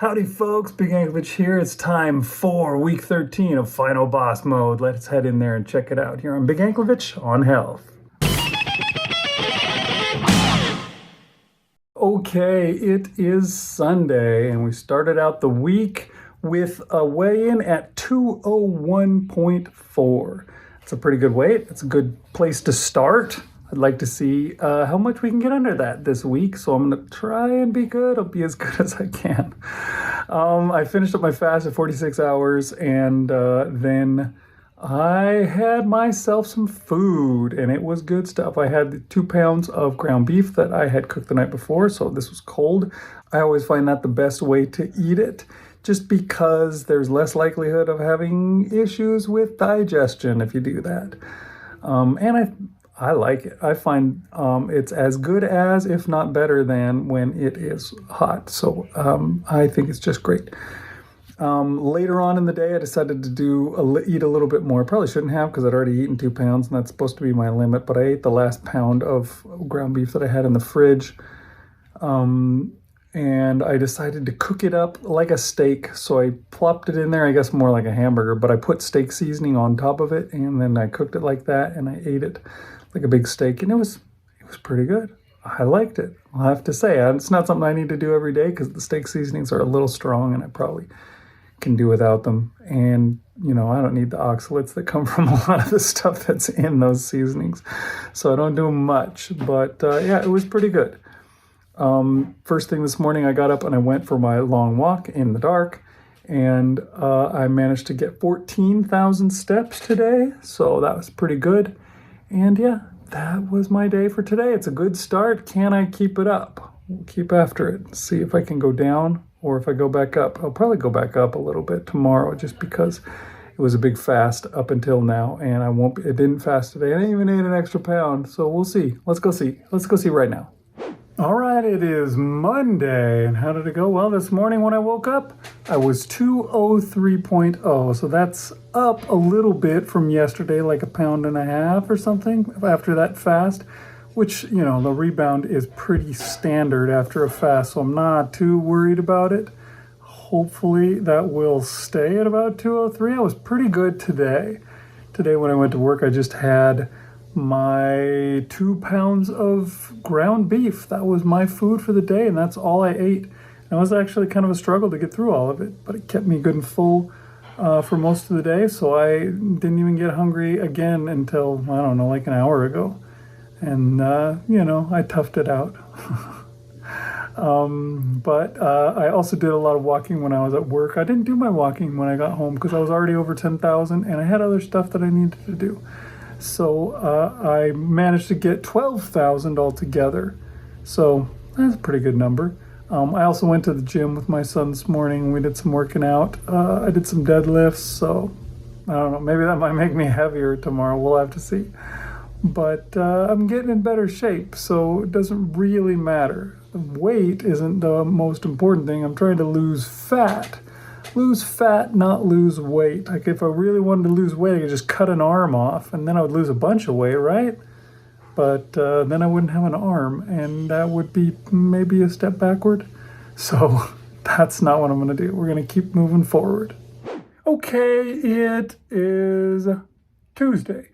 Howdy folks, Big Anklevich here. It's time for week 13 of Final Boss Mode. Let's head in there and check it out here on Big Anklevich on Health. Okay, it is Sunday and we started out the week with a weigh-in at 201.4. It's a pretty good weight. It's a good place to start. I'd like to see how much we can get under that this week, so I'm going to try and be good. I'll be as good as I can. I finished up my fast at 46 hours, and then I had myself some food, and it was good stuff. I had 2 pounds of ground beef that I had cooked the night before, so this was cold. I always find that the best way to eat it, just because there's less likelihood of having issues with digestion if you do that. And I like it. I find it's as good as, if not better than, when it is hot. So I think it's just great. Later on in the day, I decided to eat a little bit more. I probably shouldn't have because I'd already eaten 2 pounds, and that's supposed to be my limit. But I ate the last pound of ground beef that I had in the fridge. And I decided to cook it up like a steak. So I plopped it in there, I guess more like a hamburger, but I put steak seasoning on top of it, and then I cooked it like that, and I ate it like a big steak, and it was pretty good. I liked it. I'll have to say, it's not something I need to do every day because the steak seasonings are a little strong, and I probably can do without them. And I don't need the oxalates that come from a lot of the stuff that's in those seasonings, so I don't do much. But yeah, it was pretty good. First thing this morning, I got up and I went for my long walk in the dark, and I managed to get 14,000 steps today, so that was pretty good. And yeah, that was my day for today. It's a good start. Can I keep it up? We'll keep after it. See if I can go down, or if I go back up. I'll probably go back up a little bit tomorrow, just because it was a big fast up until now, and it didn't fast today. I didn't even ate an extra pound, so we'll see. Let's go see right now. All right, it is Monday, and how did it go? Well, this morning when I woke up, I was 203.0, so that's up a little bit from yesterday, like 1.5 pounds or something after that fast, which, the rebound is pretty standard after a fast, so I'm not too worried about it. Hopefully that will stay at about 203. I was pretty good today. Today when I went to work, I just had my 2 pounds of ground beef. That was my food for the day, and that's all I ate. And it was actually kind of a struggle to get through all of it, but it kept me good and full for most of the day, so I didn't even get hungry again until, I don't know, like an hour ago. And, I toughed it out. But I also did a lot of walking when I was at work. I didn't do my walking when I got home because I was already over 10,000, and I had other stuff that I needed to do. So I managed to get 12,000 altogether. So that's a pretty good number. I also went to the gym with my son this morning. We did some working out. I did some deadlifts. So I don't know, maybe that might make me heavier tomorrow. We'll have to see. But I'm getting in better shape, so it doesn't really matter. The weight isn't the most important thing. I'm trying to lose fat. Lose fat, not lose weight. Like if I really wanted to lose weight, I could just cut an arm off, and then I would lose a bunch of weight, right? But then I wouldn't have an arm, and that would be maybe a step backward. So that's not what I'm going to do. We're going to keep moving forward. Okay, it is Tuesday.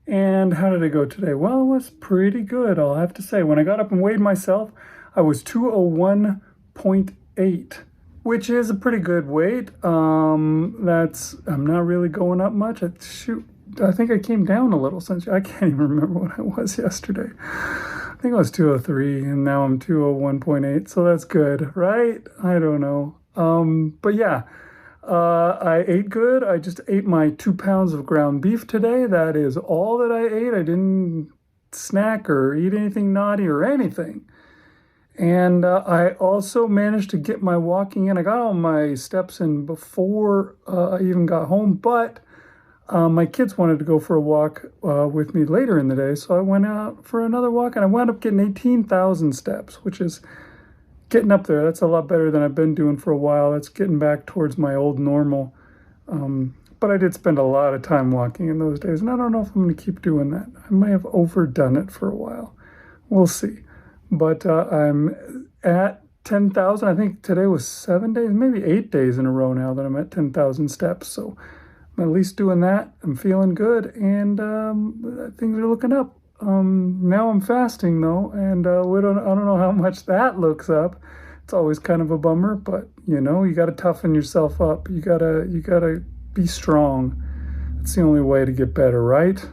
And how did it go today? Well, it was pretty good, I'll have to say. When I got up and weighed myself, I was 201.8. Which is a pretty good weight. I'm not really going up much. I think I came down a little since I can't even remember what I was yesterday. I think I was 203 and now I'm 201.8. So that's good, right? I don't know. But yeah, I ate good. I just ate my 2 pounds of ground beef today. That is all that I ate. I didn't snack or eat anything naughty or anything. And I also managed to get my walking in. I got all my steps in before I even got home, but my kids wanted to go for a walk with me later in the day, so I went out for another walk, and I wound up getting 18,000 steps, which is getting up there. That's a lot better than I've been doing for a while. That's getting back towards my old normal. But I did spend a lot of time walking in those days, and I don't know if I'm going to keep doing that. I may have overdone it for a while. We'll see. But I'm at 10,000. I think today was 7 days, maybe 8 days in a row now that I'm at 10,000 steps. So I'm at least doing that. I'm feeling good, and things are looking up. Now I'm fasting though, and I don't know how much that looks up. It's always kind of a bummer, but you got to toughen yourself up. You gotta be strong. It's the only way to get better, right?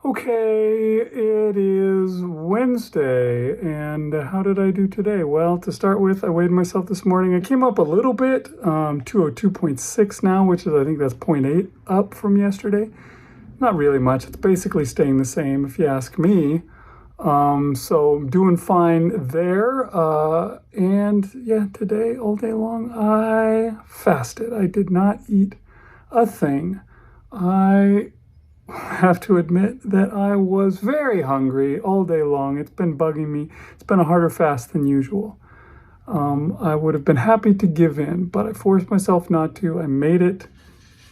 Okay, it is Wednesday, and how did I do today? Well, to start with, I weighed myself this morning. I came up a little bit, 202.6 now, which is, I think that's 0.8 up from yesterday. Not really much. It's basically staying the same, if you ask me. So I'm doing fine there. And yeah, today, all day long, I fasted. I did not eat a thing. I have to admit that I was very hungry all day long. It's been bugging me. It's been a harder fast than usual. I would have been happy to give in, but I forced myself not to. I made it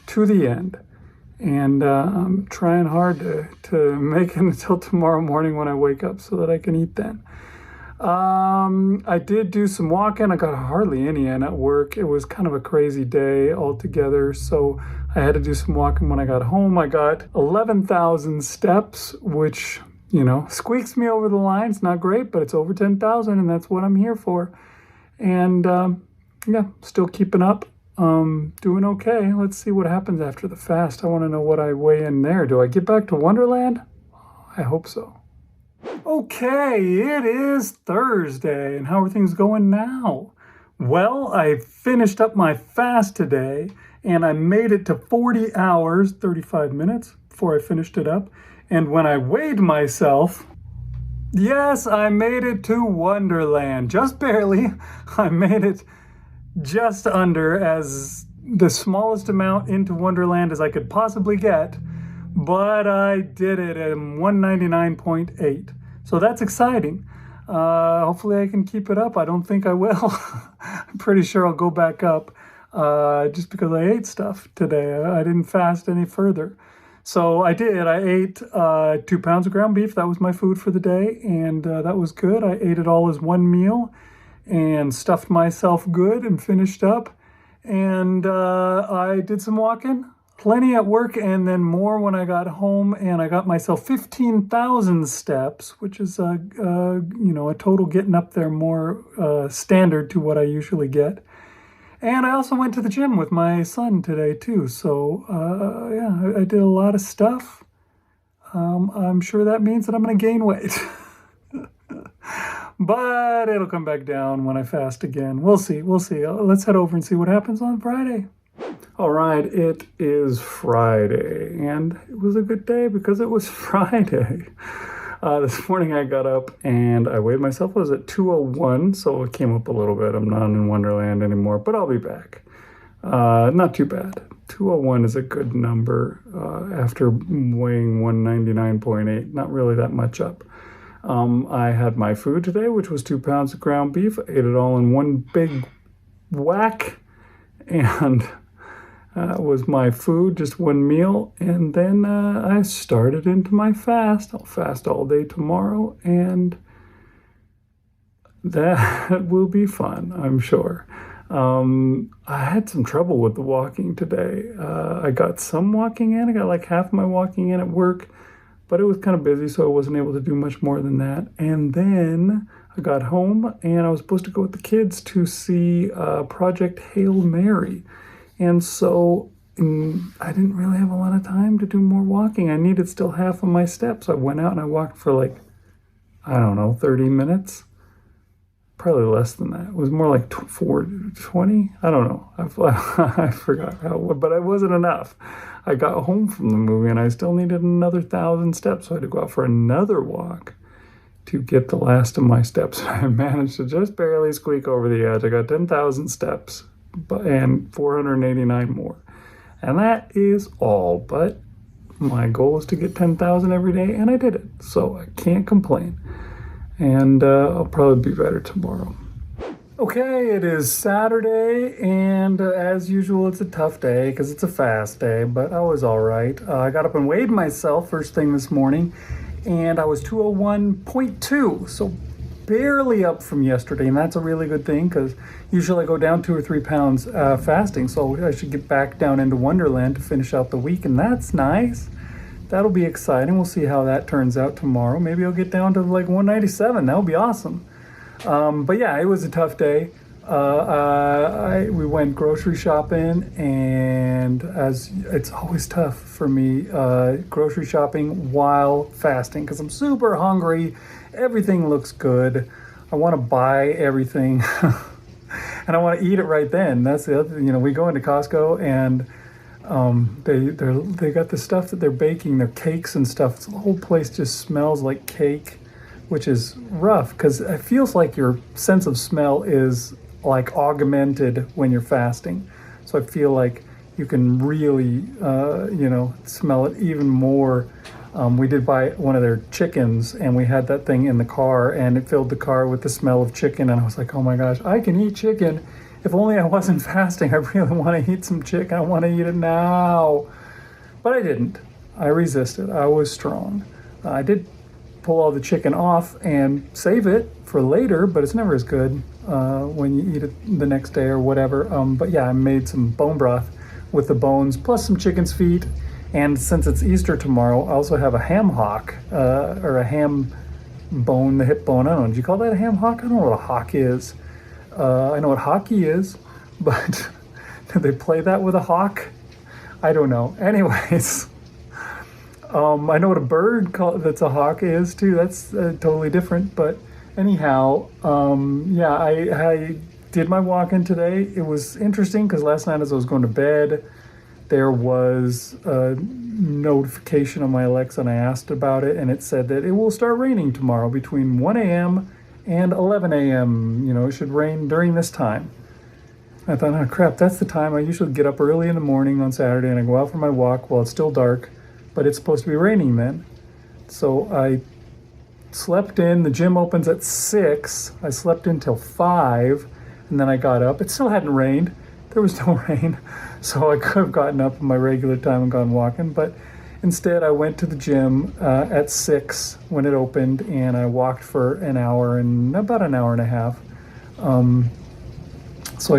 to the end. And I'm trying hard to make it until tomorrow morning when I wake up so that I can eat then. I did do some walking. I got hardly any in at work. It was kind of a crazy day altogether, so I had to do some walking when I got home. I got 11,000 steps, which, squeaks me over the line. It's not great, but it's over 10,000, and that's what I'm here for. And yeah, still keeping up. Doing okay. Let's see what happens after the fast. I want to know what I weigh in there. Do I get back to Wonderland? I hope so. Okay, it is Thursday, and how are things going now? Well, I finished up my fast today, and I made it to 40 hours, 35 minutes before I finished it up. And when I weighed myself, yes, I made it to Wonderland. Just barely. I made it just under, as the smallest amount into Wonderland as I could possibly get, but I did it at 199.8. So that's exciting. Hopefully I can keep it up. I don't think I will. I'm pretty sure I'll go back up just because I ate stuff today. I didn't fast any further. So I did. I ate 2 pounds of ground beef. That was my food for the day, and that was good. I ate it all as one meal and stuffed myself good and finished up. And I did some walking, plenty at work, and then more when I got home, and I got myself 15,000 steps, which is a total getting up there more standard to what I usually get. And I also went to the gym with my son today too. So yeah, I did a lot of stuff. I'm sure that means that I'm going to gain weight. But it'll come back down when I fast again. We'll see. Let's head over and see what happens on Friday. All right, it is Friday, and it was a good day because it was Friday. This morning I got up and I weighed myself. I was at 201, so it came up a little bit. I'm not in Wonderland anymore, but I'll be back. Not too bad. 201 is a good number after weighing 199.8. Not really that much up. I had my food today, which was 2 pounds of ground beef. I ate it all in one big whack, and was my food, just one meal. And then I started into my fast. I'll fast all day tomorrow, and that will be fun, I'm sure. I had some trouble with the walking today. I got some walking in. I got like half my walking in at work, but it was kind of busy, so I wasn't able to do much more than that. And then I got home, and I was supposed to go with the kids to see Project Hail Mary. And so I didn't really have a lot of time to do more walking. I needed still half of my steps. I went out and I walked for like, 30 minutes. Probably less than that. It was more like 20. I don't know. I forgot how, but it wasn't enough. I got home from the movie and I still needed another 1,000 steps. So I had to go out for another walk to get the last of my steps. I managed to just barely squeak over the edge. I got 10,000 steps and 489 more. And that is all. But my goal is to get 10,000 every day, and I did it. So I can't complain. And I'll probably be better tomorrow. Okay, it is Saturday, and as usual, it's a tough day because it's a fast day, but I was all right. I got up and weighed myself first thing this morning, and I was 201.2, so barely up from yesterday, and that's a really good thing because usually I go down 2 or 3 pounds fasting, so I should get back down into Wonderland to finish out the week, and that's nice. That'll be exciting. We'll see how that turns out tomorrow. Maybe I'll get down to like 197. That would be awesome. But yeah, it was a tough day. We went grocery shopping, and as it's always tough for me, grocery shopping while fasting because I'm super hungry. Everything looks good. I want to buy everything, and I want to eat it right then. That's the other thing. We go into Costco, and they got the stuff that they're baking, their cakes and stuff. The whole place just smells like cake, which is rough because it feels like your sense of smell is like augmented when you're fasting. So I feel like you can really, smell it even more. We did buy one of their chickens, and we had that thing in the car, and it filled the car with the smell of chicken. And I was like, oh my gosh, I can eat chicken. If only I wasn't fasting. I really want to eat some chicken. I want to eat it now. But I didn't. I resisted. I was strong. I did pull all the chicken off and save it for later, but it's never as good when you eat it the next day or whatever. But yeah, I made some bone broth with the bones plus some chicken's feet. And since it's Easter tomorrow, I also have a ham hock or a ham bone, the hip bone. I don't know. Do you call that a ham hock? I don't know what a hock is. I know what hockey is, but do they play that with a hawk? I don't know. Anyways, I know what a bird that's a hawk is too. That's totally different. But anyhow, yeah, I did my walk-in today. It was interesting because last night as I was going to bed, there was a notification on my Alexa, and I asked about it, and it said that it will start raining tomorrow between 1 a.m. and 11 a.m. It should rain during this time. I thought, oh crap, that's the time. I usually get up early in the morning on Saturday and I go out for my walk while it's still dark, but it's supposed to be raining then. So I slept in. The gym opens at 6. I slept in till 5, and then I got up. It still hadn't rained. There was no rain. So I could have gotten up at my regular time and gone walking, but instead I went to the gym at 6 when it opened, and I walked for an hour and about an hour and a half. So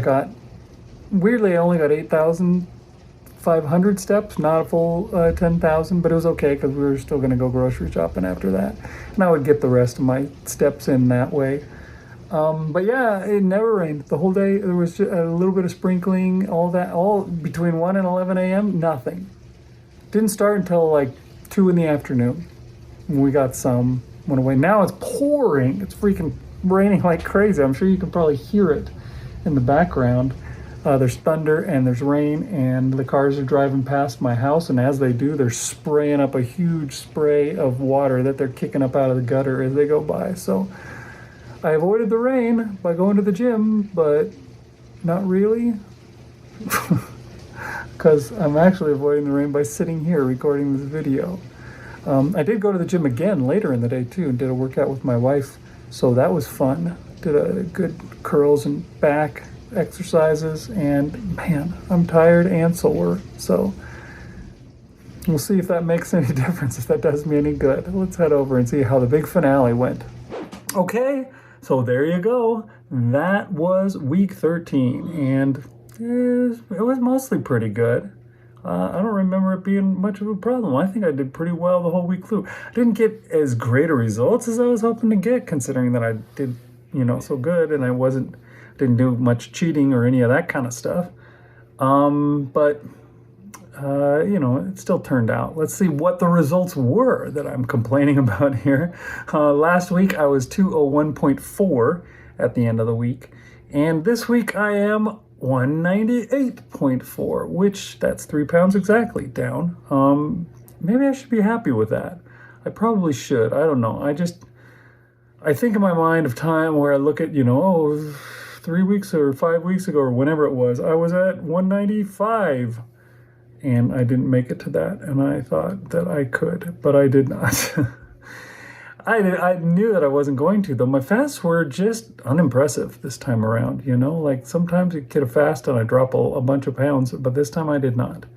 weirdly, I only got 8,500 steps, not a full 10,000, but it was okay because we were still going to go grocery shopping after that. And I would get the rest of my steps in that way. But yeah, it never rained the whole day. There was just a little bit of sprinkling, all between 1 and 11 a.m., nothing. Didn't start until like 2 in the afternoon. We got some, went away. Now it's pouring. It's freaking raining like crazy. I'm sure you can probably hear it in the background. There's thunder and there's rain, and the cars are driving past my house, and as they do, they're spraying up a huge spray of water that they're kicking up out of the gutter as they go by. So I avoided the rain by going to the gym, but not really. Because I'm actually avoiding the rain by sitting here recording this video. I did go to the gym again later in the day too, and did a workout with my wife, so that was fun. Did a good curls and back exercises, and man, I'm tired and sore, so we'll see if that makes any difference, if that does me any good. Let's head over and see how the big finale went. Okay, so there you go. That was week 13, and it was mostly pretty good. I don't remember it being much of a problem. I think I did pretty well the whole week through. I didn't get as great a results as I was hoping to get, considering that I did, so good, and I didn't do much cheating or any of that kind of stuff. But it still turned out. Let's see what the results were that I'm complaining about here. Last week I was 201.4 at the end of the week, and this week I am 198.4, which that's 3 pounds exactly down. Maybe I should be happy with that. I probably should. I don't know. I think in my mind of time where I look at, 3 weeks or 5 weeks ago or whenever it was, I was at 195, and I didn't make it to that, and I thought that I could, but I did not. I knew that I wasn't going to, though. My fasts were just unimpressive this time around, like sometimes you get a fast and I drop a bunch of pounds, but this time I did not.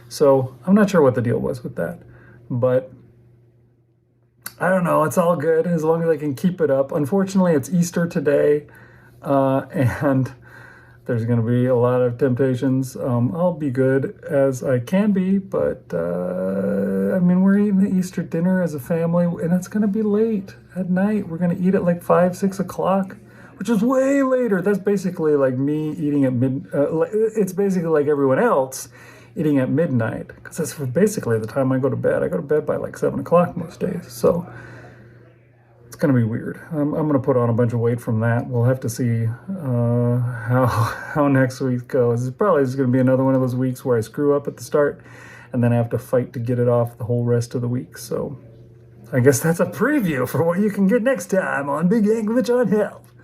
So I'm not sure what the deal was with that, but I don't know. It's all good as long as I can keep it up. Unfortunately, it's Easter today, and there's going to be a lot of temptations. I'll be good as I can be, but I mean, we're eating the Easter dinner as a family, and it's going to be late at night. We're going to eat at like 5, 6 o'clock, which is way later. That's basically like me eating at it's basically like everyone else eating at midnight, because that's basically the time I go to bed. I go to bed by like 7 o'clock most days, so it's gonna be weird. I'm gonna put on a bunch of weight from that. We'll have to see how next week goes. It's probably just gonna be another one of those weeks where I screw up at the start, and then I have to fight to get it off the whole rest of the week. So I guess that's a preview for what you can get next time on Big Yankovic on Health.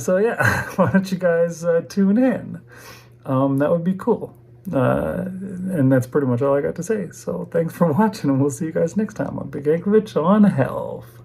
So yeah, why don't you guys tune in? That would be cool. And that's pretty much all I got to say. So thanks for watching, and we'll see you guys next time on Big Yankovic on Health.